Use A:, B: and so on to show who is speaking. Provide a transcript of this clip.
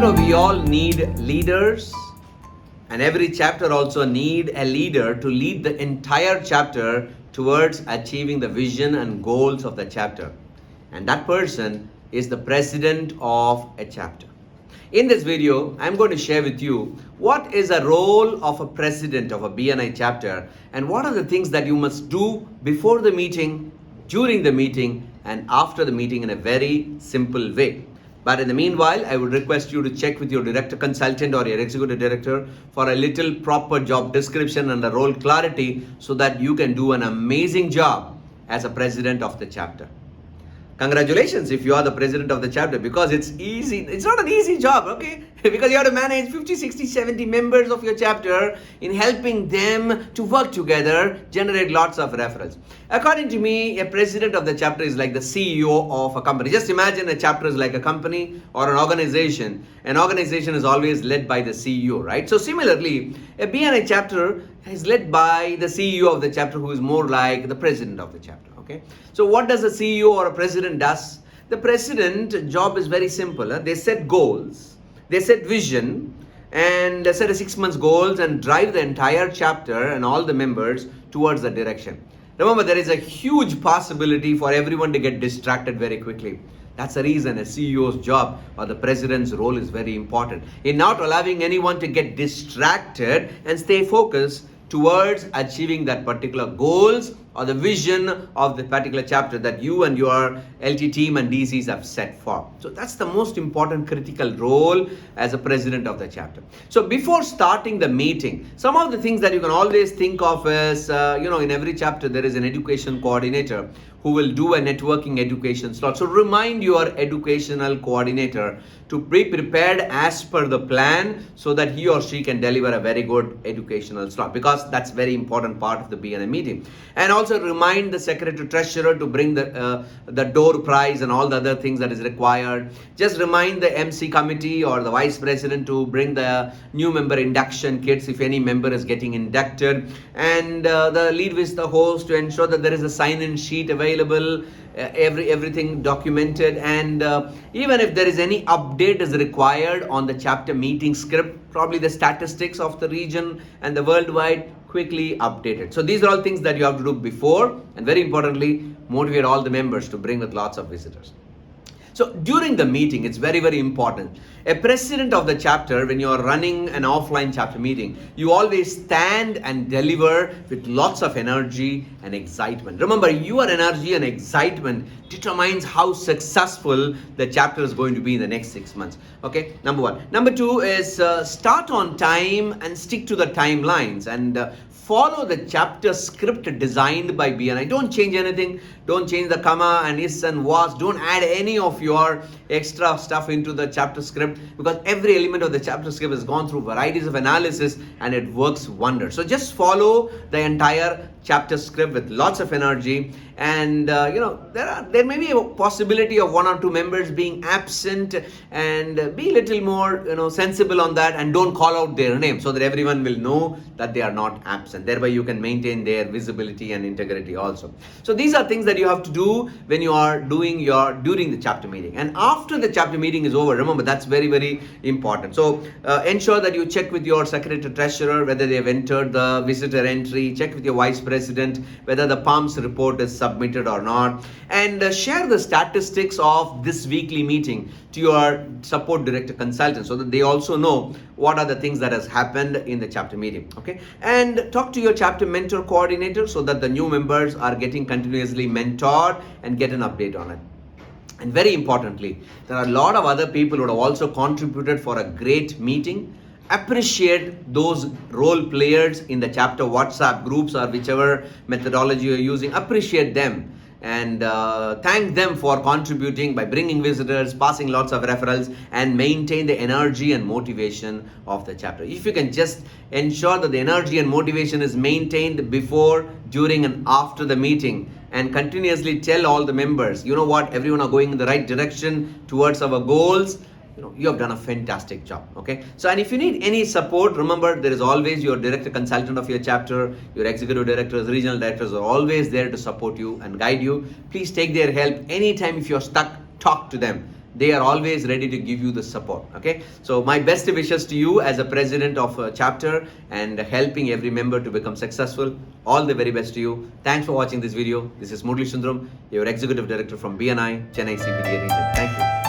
A: We all need leaders, and every chapter also need a leader to lead the entire chapter towards achieving the vision and goals of the chapter. And that person is the president of a chapter. In this video, I'm going to share with you what is a role of a president of a BNI chapter and what are the things that you must do before the meeting, during the meeting, and after the meeting in a very simple way. But in the meanwhile, I would request you to check with your director consultant or your executive director for a little proper job description and a role clarity so that you can do an amazing job as a president of the chapter. Congratulations if you are the president of the chapter, because it's easy. It's not an easy job, okay? Because you have to manage 50, 60, 70 members of your chapter in helping them to work together, generate lots of referrals. According to me, a president of the chapter is like the CEO of a company. Just imagine a chapter is like a company or an organization. An organization is always led by the CEO, right? So similarly, a BNI chapter is led by the CEO of the chapter, who is more like the president of the chapter. Okay. So what does a CEO or a president does? The president job is very simple. They set goals, they set vision, and they set a 6 months goals and drive the entire chapter and all the members towards the direction. Remember, there is a huge possibility for everyone to get distracted very quickly. That's the reason a CEO's job or the president's role is very important in not allowing anyone to get distracted and stay focused towards achieving that particular goals or the vision of the particular chapter that you and your LT team and DCs have set for. So that's the most important critical role as a president of the chapter. So before starting the meeting, some of the things that you can always think of is, in every chapter there is an education coordinator who will do a networking education slot. So remind your educational coordinator to be prepared as per the plan so that he or she can deliver a very good educational slot, because that's very important part of the BNI meeting. And also remind the secretary treasurer to bring the door prize and all the other things that is required. Just remind the MC committee or the vice president to bring the new member induction kits if any member is getting inducted, and the lead with the host to ensure that there is a sign-in sheet available, everything documented, and even if there is any update is required on the chapter meeting script, probably the statistics of the region and the worldwide, quickly updated. So these are all things that you have to do before, and very importantly, motivate all the members to bring with lots of visitors. So during the meeting, it's very, very important. A president of the chapter, when you are running an offline chapter meeting, you always stand and deliver with lots of energy and excitement. Remember, your energy and excitement determines how successful the chapter is going to be in the next 6 months. Okay, number one. Number two is start on time and stick to the timelines, and follow the chapter script designed by BNI. Don't change anything. Don't change the comma and is and was. Don't add any of your extra stuff into the chapter script, because every element of the chapter script has gone through varieties of analysis and it works wonders. So just follow the entire chapter script with lots of energy, and there may be a possibility of 1 or 2 members being absent, and be a little more sensible on that, and don't call out their name so that everyone will know that they are not absent. Thereby you can maintain their visibility and integrity also. So these are things that you have to do when you are during the chapter meeting. And after the chapter meeting is over, remember, that's very, very important. So ensure that you check with your secretary treasurer whether they have entered the visitor entry, check with your vice president whether the PALMS report is submitted or not, and share the statistics of this weekly meeting to your support director consultant so that they also know what are the things that has happened in the chapter meeting. Okay, and talk to your chapter mentor coordinator so that the new members are getting continuously mentored and get an update on it. And very importantly, there are a lot of other people who have also contributed for a great meeting. Appreciate those role players in the chapter WhatsApp groups or whichever methodology you're using. Appreciate them and thank them for contributing by bringing visitors, passing lots of referrals, and maintain the energy and motivation of the chapter. If you can just ensure that the energy and motivation is maintained before, during, and after the meeting, and continuously tell all the members, you know what, everyone are going in the right direction towards our goals, you have done a fantastic job. Okay, so and if you need any support, remember, there is always your director consultant of your chapter, your executive directors, regional directors are always there to support you and guide you. Please take their help anytime. If you're stuck, talk to them. they are always ready to give you the support. Okay, so my best wishes to you as a president of a chapter and helping every member to become successful. All the very best to you. Thanks for watching this video. This is Murli Sundaram, your executive director from BNI Chennai CBD-A region. Thank you.